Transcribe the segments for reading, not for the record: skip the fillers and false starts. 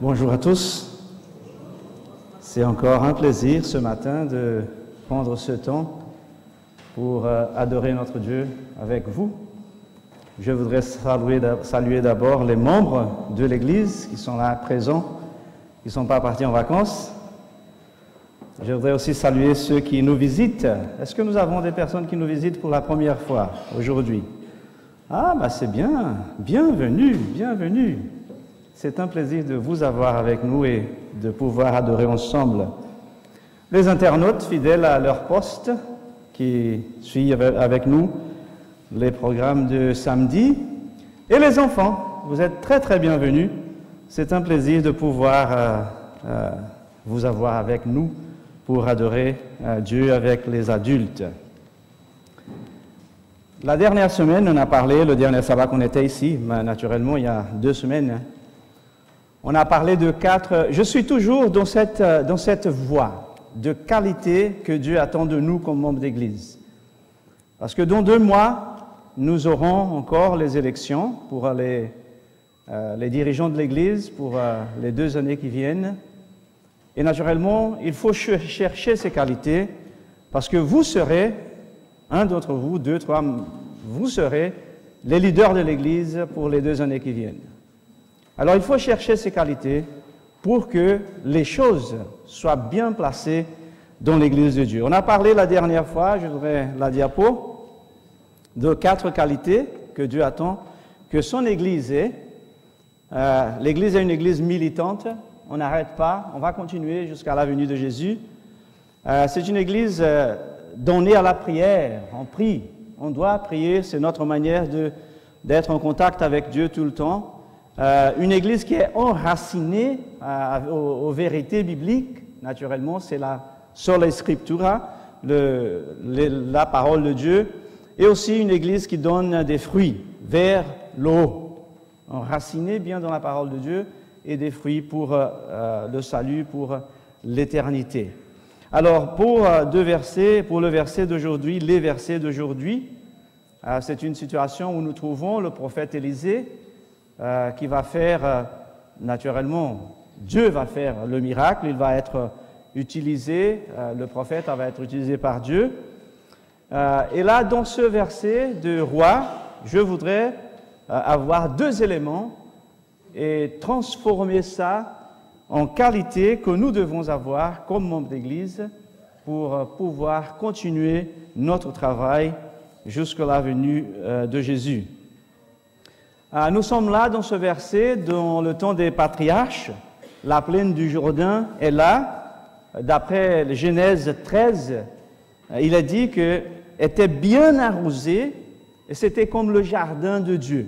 Bonjour à tous. C'est encore un plaisir ce matin de prendre ce temps pour adorer notre Dieu avec vous. Je voudrais saluer d'abord les membres de l'Église qui sont là présents, qui ne sont pas partis en vacances. Je voudrais aussi saluer ceux qui nous visitent. Est-ce que nous avons des personnes qui nous visitent pour la première fois aujourd'hui? Ah, c'est bien. Bienvenue, bienvenue. C'est un plaisir de vous avoir avec nous et de pouvoir adorer ensemble. Les internautes fidèles à leur poste qui suivent avec nous les programmes de samedi et les enfants, vous êtes très très bienvenus. C'est un plaisir de pouvoir vous avoir avec nous pour adorer Dieu avec les adultes. La dernière semaine, on a parlé, le dernier sabbat qu'on était ici, naturellement il y a 2 semaines, on a parlé de 4... Je suis toujours dans cette voie de qualité que Dieu attend de nous comme membres d'Église. Parce que dans 2 mois, nous aurons encore les élections pour les dirigeants de l'Église pour les 2 années qui viennent. Et naturellement, il faut chercher ces qualités parce que vous serez, un d'entre vous, 2, 3, vous serez les leaders de l'Église pour les 2 années qui viennent. Alors, il faut chercher ces qualités pour que les choses soient bien placées dans l'Église de Dieu. On a parlé la dernière fois, je voudrais la diapo, de 4 qualités que Dieu attend que son Église ait. L'Église est une Église militante, on n'arrête pas, on va continuer jusqu'à la venue de Jésus. C'est une Église donnée à la prière, on prie, on doit prier, c'est notre manière d'être en contact avec Dieu tout le temps. Une Église qui est enracinée aux vérités bibliques, naturellement, c'est la sola scriptura, la parole de Dieu, et aussi une Église qui donne des fruits vers le haut, enracinée bien dans la parole de Dieu, et des fruits pour le salut, pour l'éternité. Alors, pour le verset d'aujourd'hui, les versets d'aujourd'hui, c'est une situation où nous trouvons le prophète Élisée, qui va faire, naturellement, Dieu va faire le miracle, il va être utilisé, le prophète va être utilisé par Dieu. Et là, dans ce verset de Roi, je voudrais avoir 2 éléments et transformer ça en qualité que nous devons avoir comme membres d'Église pour pouvoir continuer notre travail jusqu'à la venue de Jésus. Nous sommes là dans ce verset, dans le temps des patriarches. La plaine du Jourdain est là. D'après Genèse 13, il est dit qu'elle était bien arrosée et c'était comme le jardin de Dieu.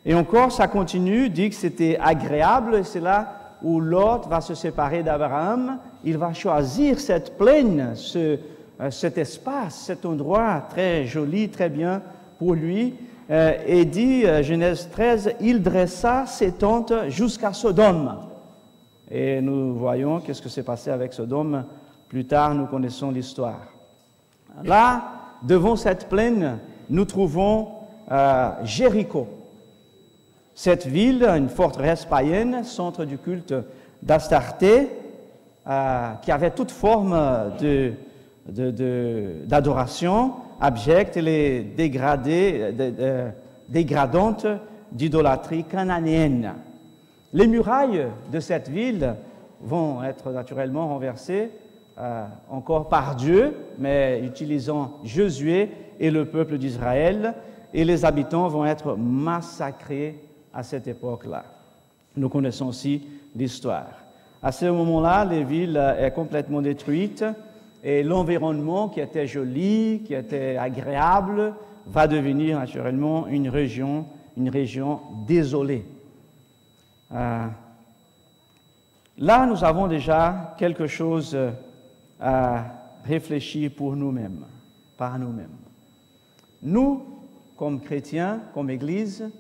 Et encore, ça continue, dit que c'était agréable, et c'est là où Lot va se séparer d'Abraham. Il va choisir cette plaine, cet espace, cet endroit très joli, très bien pour lui. Et dit, Genèse 13, il dressa ses tentes jusqu'à Sodome. Et nous voyons qu'est-ce que s'est passé avec Sodome. Plus tard, nous connaissons l'histoire. Là, devant cette plaine, nous trouvons Jéricho. Cette ville, une forteresse païenne, centre du culte d'Astarté, qui avait toute forme d'adoration abjecte et dégradante d'idolâtrie cananéenne. Les murailles de cette ville vont être naturellement renversées encore par Dieu, mais utilisant Josué et le peuple d'Israël, et les habitants vont être massacrés à cette époque-là. Nous connaissons aussi l'histoire. À ce moment-là, la ville est complètement détruite et l'environnement qui était joli, qui était agréable, va devenir naturellement une région désolée. Là, nous avons déjà quelque chose à réfléchir pour nous-mêmes, par nous-mêmes. Nous, comme chrétiens, comme Église,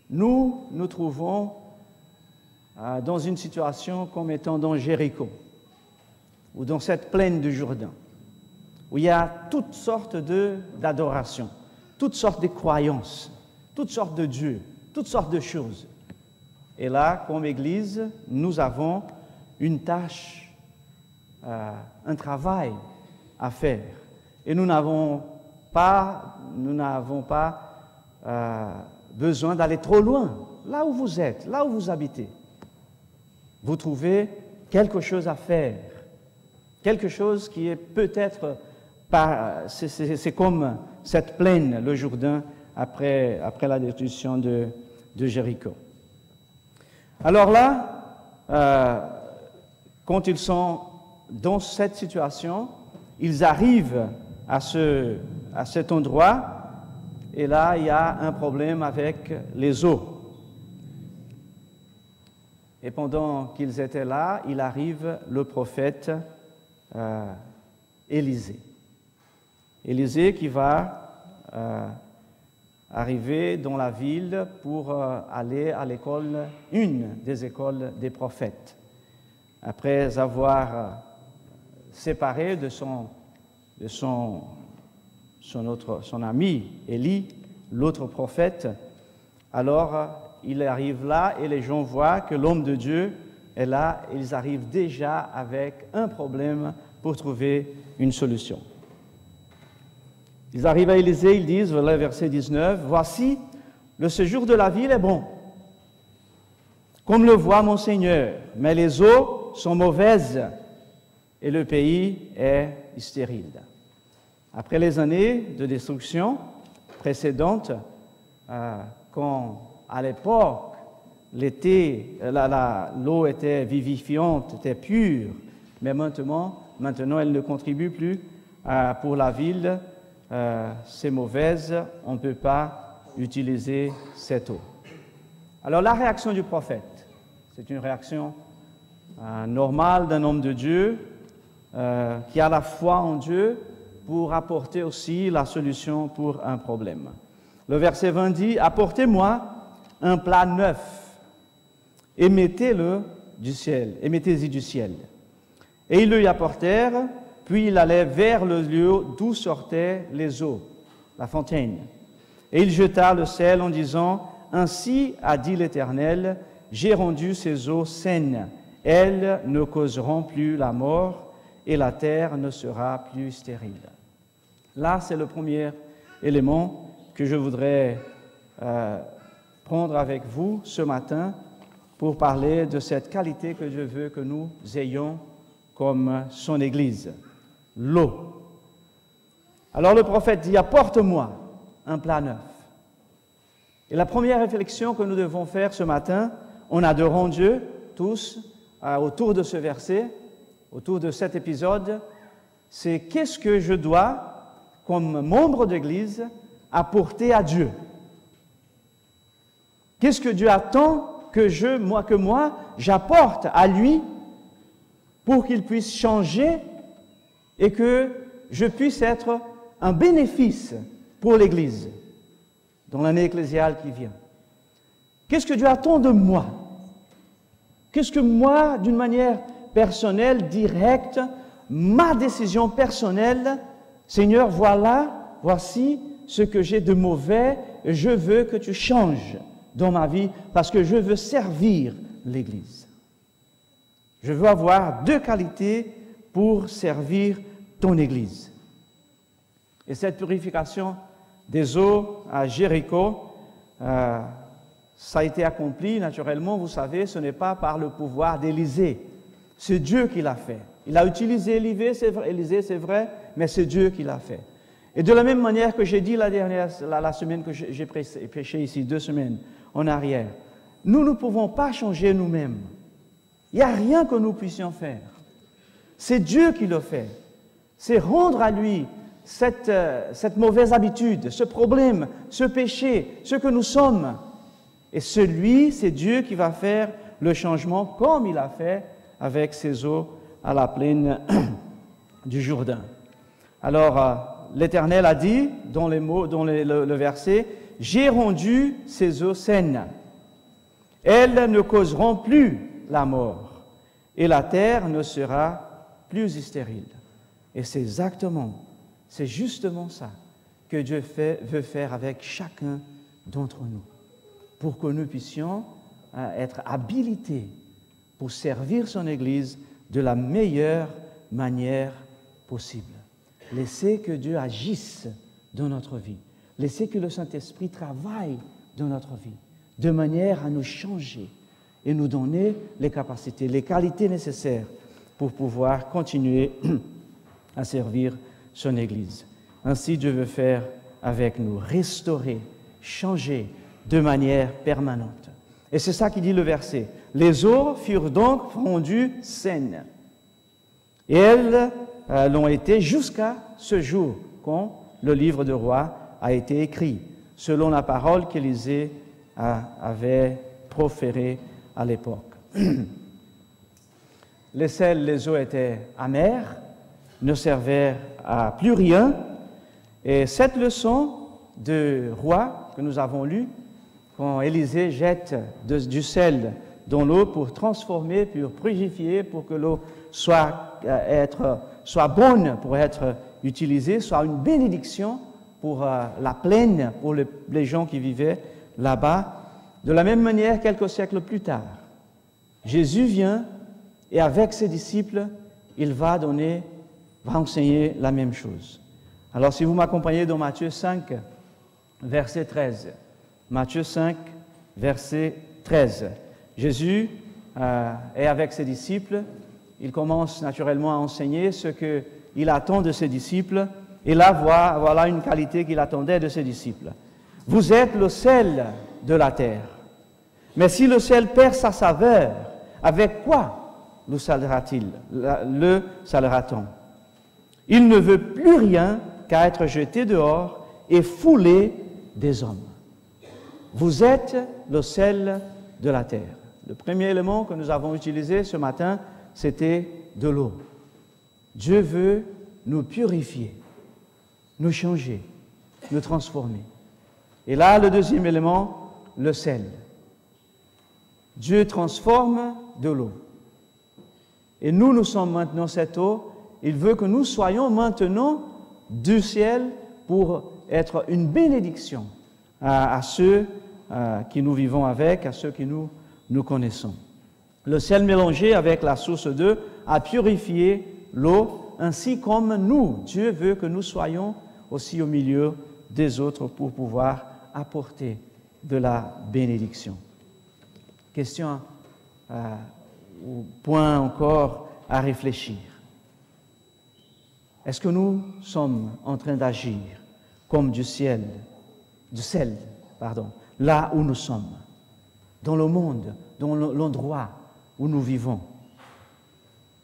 nous trouvons dans une situation comme étant dans Jéricho, ou dans cette plaine du Jourdain, où il y a toutes sortes d'adorations, toutes sortes de croyances, toutes sortes de dieux, toutes sortes de choses. Et là, comme Église, nous avons une tâche, un travail à faire. Et nous n'avons pas besoin d'aller trop loin. Là où vous êtes, là où vous habitez, vous trouvez quelque chose à faire. Quelque chose qui est peut-être pas... C'est comme cette plaine, le Jourdain, après la destruction de Jéricho. Alors là, quand ils sont dans cette situation, ils arrivent à cet endroit, et là, il y a un problème avec les eaux. Et pendant qu'ils étaient là, il arrive le prophète Élisée. Élisée qui va arriver dans la ville pour aller à l'école, une des écoles des prophètes. Après avoir séparé de son ami Élie, l'autre prophète, alors il arrive là et les gens voient que l'homme de Dieu est là. Ils arrivent déjà avec un problème pour trouver une solution. Ils arrivent à Élisée, ils disent, voilà verset 19, « Voici, le séjour de la ville est bon, comme le voit mon Seigneur, mais les eaux sont mauvaises et le pays est stérile. » Après les années de destruction précédentes, quand à l'époque l'eau était vivifiante, était pure, mais maintenant elle ne contribue plus pour la ville, c'est mauvaise, on ne peut pas utiliser cette eau. Alors la réaction du prophète, c'est une réaction normale d'un homme de Dieu qui a la foi en Dieu pour apporter aussi la solution pour un problème. Le verset 20 dit « Apportez-moi un plat neuf et mettez-le du ciel, et mettez-y du ciel. » Et ils lui apportèrent, puis il allait vers le lieu d'où sortaient les eaux, la fontaine. Et il jeta le sel en disant « Ainsi a dit l'Éternel, j'ai rendu ces eaux saines, elles ne causeront plus la mort, et la terre ne sera plus stérile. » Là, c'est le premier élément que je voudrais prendre avec vous ce matin pour parler de cette qualité que Dieu veut que nous ayons comme son Église, l'eau. Alors le prophète dit, apporte-moi un plat neuf. Et la première réflexion que nous devons faire ce matin, en adorant Dieu, tous, autour de ce verset, autour de cet épisode, c'est qu'est-ce que je dois, comme membre d'Église, apporter à Dieu? Qu'est-ce que Dieu attend que moi, j'apporte à lui pour qu'il puisse changer et que je puisse être un bénéfice pour l'Église dans l'année ecclésiale qui vient? Qu'est-ce que Dieu attend de moi? Qu'est-ce que moi, d'une manière personnelle, directe, ma décision personnelle, Seigneur, voici ce que j'ai de mauvais, et je veux que tu changes dans ma vie parce que je veux servir l'Église. Je veux avoir deux qualités pour servir ton Église. Et cette purification des eaux à Jéricho, ça a été accompli naturellement, vous savez, ce n'est pas par le pouvoir d'Élisée. C'est Dieu qui l'a fait. Il a utilisé Élisée, c'est vrai, mais c'est Dieu qui l'a fait. Et de la même manière que j'ai dit la semaine que j'ai prêché ici, 2 semaines en arrière, nous ne pouvons pas changer nous-mêmes. Il n'y a rien que nous puissions faire. C'est Dieu qui le fait. C'est rendre à lui cette mauvaise habitude, ce problème, ce péché, ce que nous sommes. Et c'est Dieu qui va faire le changement comme il a fait avec ces eaux à la plaine du Jourdain. Alors, l'Éternel a dit, dans le verset, « J'ai rendu ces eaux saines. Elles ne causeront plus la mort, et la terre ne sera plus stérile. » Et c'est justement ça que Dieu veut faire avec chacun d'entre nous, pour que nous puissions être habilité pour servir son Église de la meilleure manière possible. Laissez que Dieu agisse dans notre vie. Laissez que le Saint-Esprit travaille dans notre vie, de manière à nous changer et nous donner les capacités, les qualités nécessaires pour pouvoir continuer à servir son Église. Ainsi, Dieu veut faire avec nous, restaurer, changer de manière permanente. Et c'est ça qui dit le verset. Les eaux furent donc rendues saines. Et elles l'ont été jusqu'à ce jour, quand le livre de Rois a été écrit, selon la parole qu'Élisée avait proférée à l'époque. Les sels, les eaux étaient amères, ne servaient à plus rien. Et cette leçon de Roi que nous avons lue, quand Élisée jette du sel dans l'eau pour transformer, pour purifier, pour que l'eau soit bonne pour être utilisée, soit une bénédiction pour la plaine, pour les gens qui vivaient là-bas. De la même manière, quelques siècles plus tard, Jésus vient et avec ses disciples, il va enseigner la même chose. Alors, si vous m'accompagnez dans Matthieu 5, verset 13. Matthieu 5, verset 13. Jésus est avec ses disciples. Il commence naturellement à enseigner ce qu'il attend de ses disciples. Et là, voilà une qualité qu'il attendait de ses disciples. Vous êtes le sel de la terre. Mais si le sel perd sa saveur, avec quoi le salera-t-il? Le salera-t-on? Il ne veut plus rien qu'à être jeté dehors et foulé des hommes. Vous êtes le sel de la terre. Le premier élément que nous avons utilisé ce matin, c'était de l'eau. Dieu veut nous purifier, nous changer, nous transformer. Et là, le deuxième élément, le sel. Dieu transforme de l'eau. Et nous sommes maintenant cette eau. Il veut que nous soyons maintenant du ciel pour être une bénédiction à ceux qui nous vivons avec, à ceux qui nous connaissons. Le sel mélangé avec la source d'eau a purifié l'eau, ainsi comme nous. Dieu veut que nous soyons aussi au milieu des autres pour pouvoir apporter de la bénédiction. Question ou point encore à réfléchir. Est-ce que nous sommes en train d'agir comme du sel, là où nous sommes, dans le monde, dans l'endroit où nous vivons?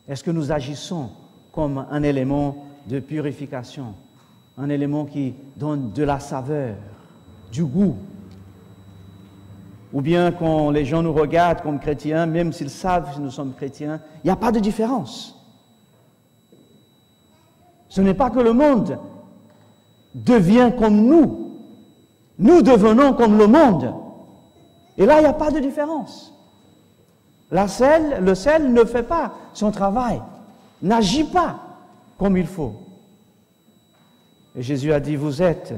Est-ce que nous agissons comme un élément de purification, un élément qui donne de la saveur, du goût? Ou bien quand les gens nous regardent comme chrétiens, même s'ils savent que nous sommes chrétiens, il n'y a pas de différence. Ce n'est pas que le monde devient comme nous. Nous devenons comme le monde. Et là, il n'y a pas de différence. Le sel ne fait pas son travail, n'agit pas comme il faut. Et Jésus a dit, vous êtes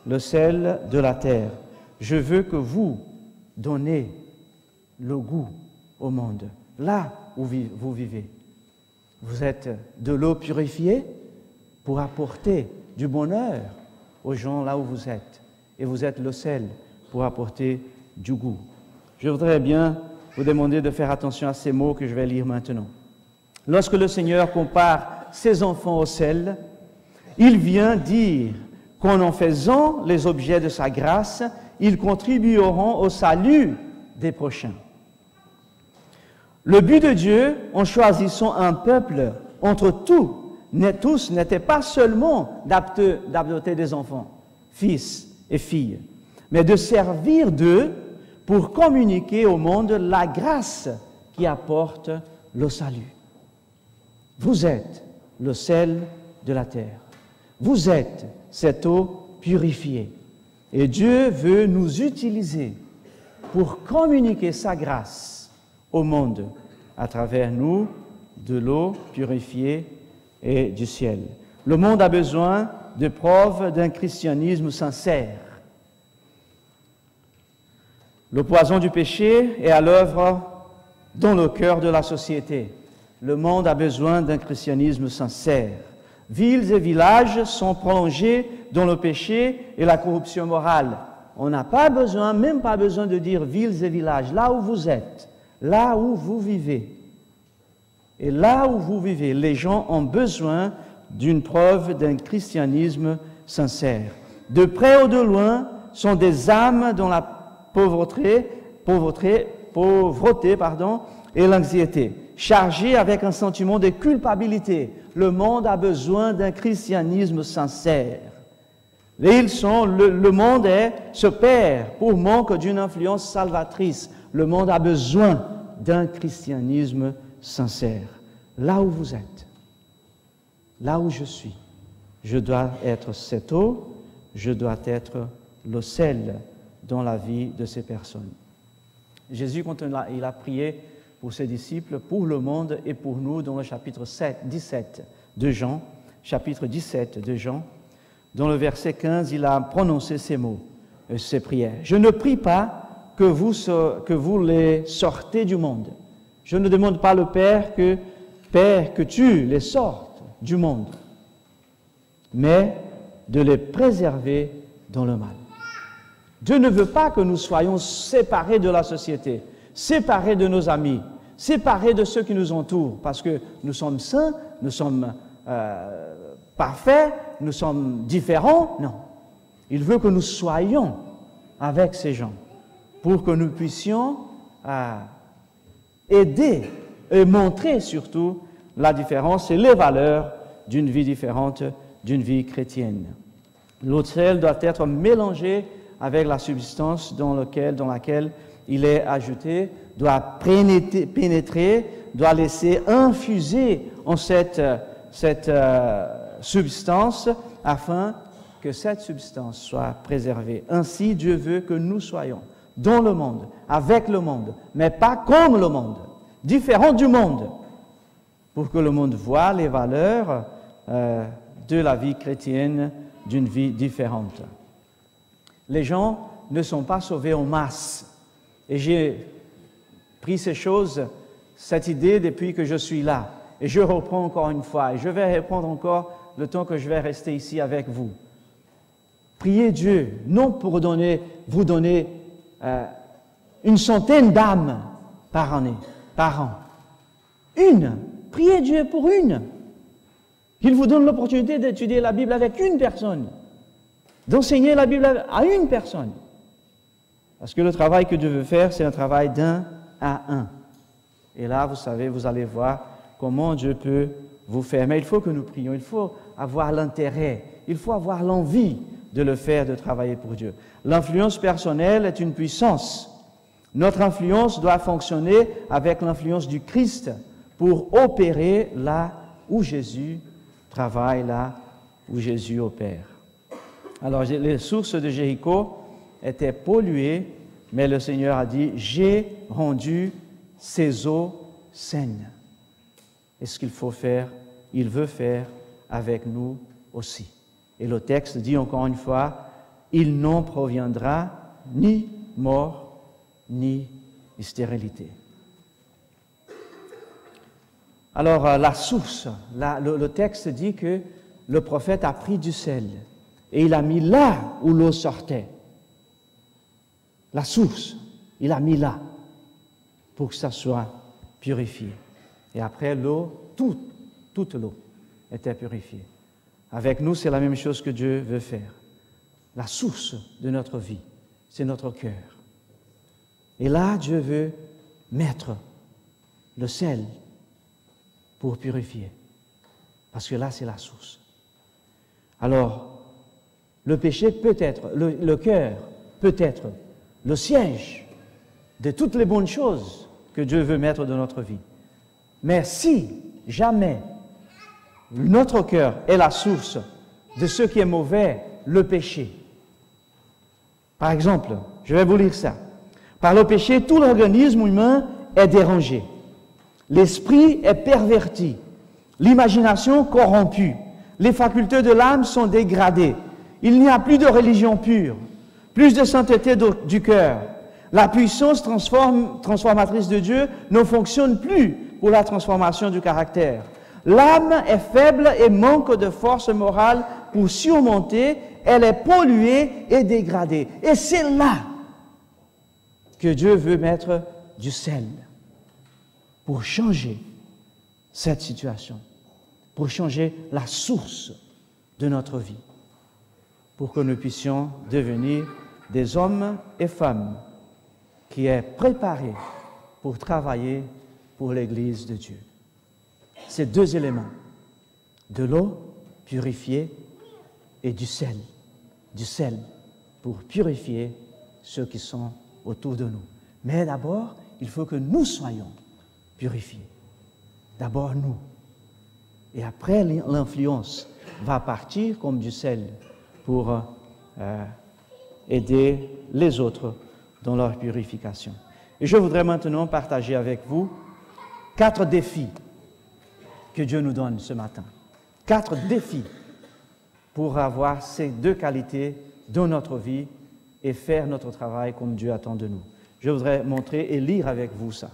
le sel de la terre. Je veux que vous donnez le goût au monde, là où vous vivez. Vous êtes de l'eau purifiée pour apporter du bonheur aux gens là où vous êtes. Et vous êtes le sel pour apporter du goût. Je voudrais bien vous demander de faire attention à ces mots que je vais lire maintenant. Lorsque le Seigneur compare ses enfants au sel, il vient dire qu'en faisant les objets de sa grâce, ils contribueront au salut des prochains. Le but de Dieu, en choisissant un peuple entre tous, n'était pas seulement d'adopter des enfants, fils et filles, mais de servir d'eux pour communiquer au monde la grâce qui apporte le salut. Vous êtes le sel de la terre. Vous êtes cette eau purifiée. Et Dieu veut nous utiliser pour communiquer sa grâce au monde à travers nous, de l'eau purifiée et du ciel. Le monde a besoin de preuves d'un christianisme sincère. Le poison du péché est à l'œuvre dans le cœur de la société. Le monde a besoin d'un christianisme sincère. Villes et villages sont prolongés dans le péché et la corruption morale. On n'a pas besoin, même pas besoin de dire villes et villages, là où vous êtes, là où vous vivez. Et là où vous vivez, les gens ont besoin d'une preuve d'un christianisme sincère. De près ou de loin, sont des âmes dont la pauvreté et l'anxiété, chargées avec un sentiment de culpabilité. Le monde a besoin d'un christianisme sincère. Et le monde se perd pour manque d'une influence salvatrice. Le monde a besoin d'un christianisme sincère. Là où vous êtes, là où je suis, je dois être cette eau, je dois être le sel dans la vie de ces personnes. Jésus, quand il a prié pour ses disciples, pour le monde et pour nous, dans le chapitre 17 de Jean, dans le verset 15, il a prononcé ces mots, ces prières. « Je ne prie pas que vous les sortez du monde. Je ne demande pas le Père que tu les sortes du monde, mais de les préserver dans le mal. » Dieu ne veut pas que nous soyons séparés de la société, séparés de nos amis, séparés de ceux qui nous entourent, parce que nous sommes saints, nous sommes parfaits, nous sommes différents. Non. Il veut que nous soyons avec ces gens pour que nous puissions aider et montrer surtout la différence et les valeurs d'une vie différente, d'une vie chrétienne. L'eau de sel doit être mélangée avec la substance dans laquelle il est ajouté, doit pénétrer, doit laisser infuser en cette substance afin que cette substance soit préservée. Ainsi, Dieu veut que nous soyons dans le monde, avec le monde, mais pas comme le monde, différents du monde, pour que le monde voie les valeurs de la vie chrétienne, d'une vie différente. Les gens ne sont pas sauvés en masse. Et j'ai pris cette idée depuis que je suis là. Et je reprends encore une fois. Et je vais répondre encore le temps que je vais rester ici avec vous. Priez Dieu, non pour vous donner une centaine d'âmes par an. Une. Priez Dieu pour une. Il vous donne l'opportunité d'étudier la Bible avec une personne, d'enseigner la Bible à une personne. Parce que le travail que Dieu veut faire, c'est un travail d'un à un. Et là, vous savez, vous allez voir comment Dieu peut vous faire. Mais il faut que nous prions, il faut avoir l'intérêt, il faut avoir l'envie de le faire, de travailler pour Dieu. L'influence personnelle est une puissance. Notre influence doit fonctionner avec l'influence du Christ pour opérer là où Jésus travaille, là où Jésus opère. Alors, les sources de Jéricho étaient polluées, mais le Seigneur a dit « J'ai rendu ces eaux saines ». Et ce qu'il faut faire, il veut faire avec nous aussi. Et le texte dit encore une fois « Il n'en proviendra ni mort, ni stérilité ». Alors, la source, le texte dit que le prophète a pris du sel et il a mis là où l'eau sortait. La source, il a mis là pour que ça soit purifié. Et après, l'eau, toute l'eau était purifiée. Avec nous, c'est la même chose que Dieu veut faire. La source de notre vie, c'est notre cœur. Et là, Dieu veut mettre le sel pour purifier. Parce que là, c'est la source. Alors, le péché peut être, le cœur peut être le siège de toutes les bonnes choses que Dieu veut mettre dans notre vie. Mais si jamais notre cœur est la source de ce qui est mauvais, le péché. Par exemple, je vais vous lire ça. Par le péché, tout l'organisme humain est dérangé. L'esprit est perverti, l'imagination corrompue, les facultés de l'âme sont dégradées. Il n'y a plus de religion pure, plus de sainteté du cœur. La puissance transformatrice de Dieu ne fonctionne plus pour la transformation du caractère. L'âme est faible et manque de force morale pour surmonter. Elle est polluée et dégradée. Et c'est là que Dieu veut mettre du sel pour changer cette situation, pour changer la source de notre vie, pour que nous puissions devenir des hommes et femmes qui est préparé pour travailler pour l'Église de Dieu. Ces deux éléments, de l'eau purifiée et du sel pour purifier ceux qui sont autour de nous. Mais d'abord, il faut que nous soyons purifiés. D'abord nous. Et après, l'influence va partir comme du sel pour aider les autres dans leur purification. Et je voudrais maintenant partager avec vous 4 défis que Dieu nous donne ce matin. 4 défis pour avoir ces 2 qualités dans notre vie et faire notre travail comme Dieu attend de nous. Je voudrais montrer et lire avec vous ça.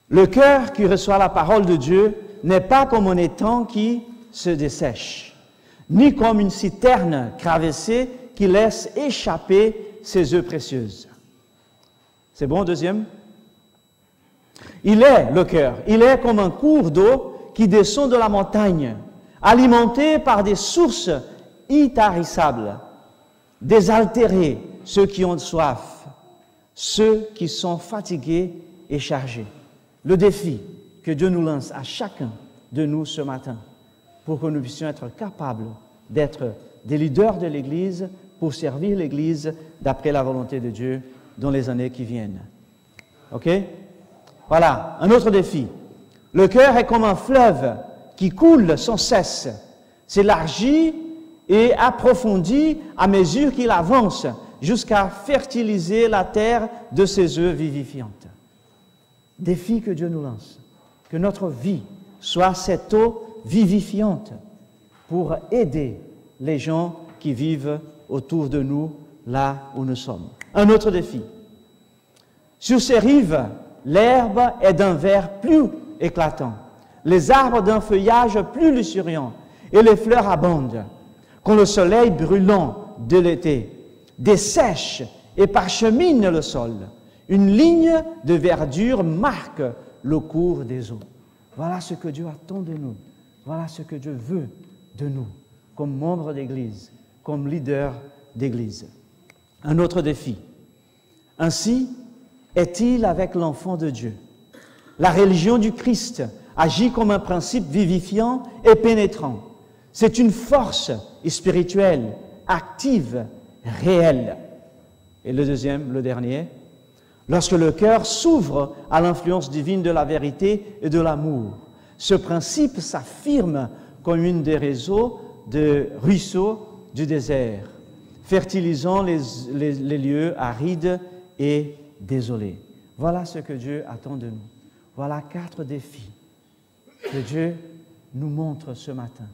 Le cœur qui reçoit la parole de Dieu n'est pas comme un étang qui se dessèche, ni comme une citerne traversée qui laisse échapper ses eaux précieuses. C'est bon, deuxième? Le cœur, il est comme un cours d'eau qui descend de la montagne, alimenté par des sources intarissables, désaltérer ceux qui ont soif, ceux qui sont fatigués et chargés. Le défi que Dieu nous lance à chacun de nous ce matin, pour que nous puissions être capables d'être des leaders de l'Église, pour servir l'Église d'après la volonté de Dieu dans les années qui viennent. OK? Voilà, un autre défi. Le cœur est comme un fleuve qui coule sans cesse, s'élargit et approfondit à mesure qu'il avance jusqu'à fertiliser la terre de ses eaux vivifiantes. Défi que Dieu nous lance, que notre vie soit cette eau vivifiante pour aider les gens qui vivent autour de nous, là où nous sommes. Un autre défi. Sur ces rives, l'herbe est d'un vert plus éclatant, les arbres d'un feuillage plus luxuriant, et les fleurs abondent. Quand le soleil brûlant de l'été dessèche et parchemine le sol, une ligne de verdure marque le cours des eaux. Voilà ce que Dieu attend de nous. Voilà ce que Dieu veut de nous, comme membres d'Église, comme leaders d'Église. Un autre défi. Ainsi est-il avec l'enfant de Dieu. La religion du Christ agit comme un principe vivifiant et pénétrant. C'est une force spirituelle, active, réelle. Et le dernier, lorsque le cœur s'ouvre à l'influence divine de la vérité et de l'amour, ce principe s'affirme comme une des ruisseaux du désert, fertilisant les lieux arides et désolés. Voilà ce que Dieu attend de nous. Voilà 4 défis que Dieu nous montre ce matin,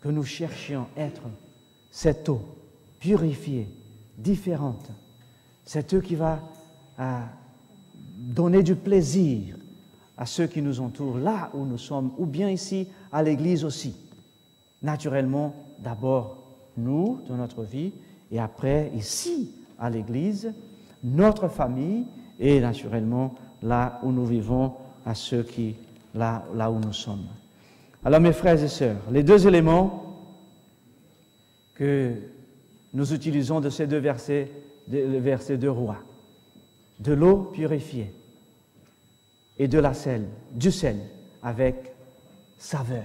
que nous cherchions être cette eau purifiée, différente, cette eau qui va donner du plaisir à ceux qui nous entourent, là où nous sommes, ou bien ici à l'Église aussi. Naturellement, d'abord nous, dans notre vie, et après, ici, à l'Église, notre famille, et naturellement, là où nous vivons, à ceux qui, là où nous sommes. Alors, mes frères et sœurs, les 2 éléments que nous utilisons de ces 2 versets, le verset de Rois, de l'eau purifiée et de du sel avec saveur.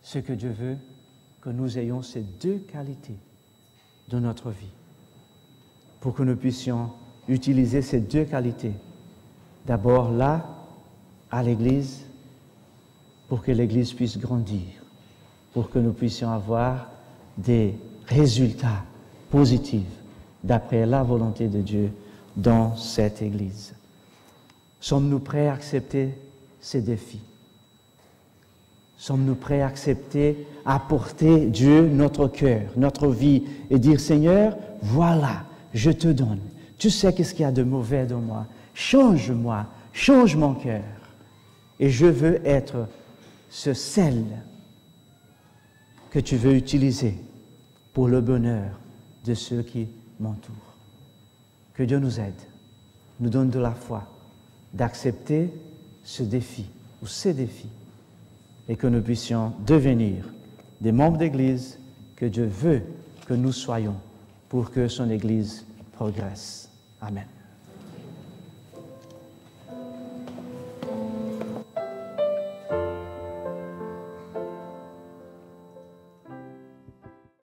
Ce que Dieu veut, que nous ayons ces 2 qualités de notre vie, pour que nous puissions utiliser ces 2 qualités. D'abord là, à l'Église, pour que l'Église puisse grandir, pour que nous puissions avoir des résultats positifs d'après la volonté de Dieu dans cette Église. Sommes-nous prêts à accepter ces défis? Sommes-nous prêts à accepter, à apporter Dieu notre cœur, notre vie et dire, Seigneur, voilà, je te donne. Tu sais qu'est-ce qu'il y a de mauvais dans moi. Change-moi, change mon cœur. Et je veux être ce sel que tu veux utiliser pour le bonheur de ceux qui m'entourent. Que Dieu nous aide, nous donne de la foi, d'accepter ce défi ou ces défis et que nous puissions devenir des membres d'Église que Dieu veut que nous soyons pour que son Église progresse. Amen.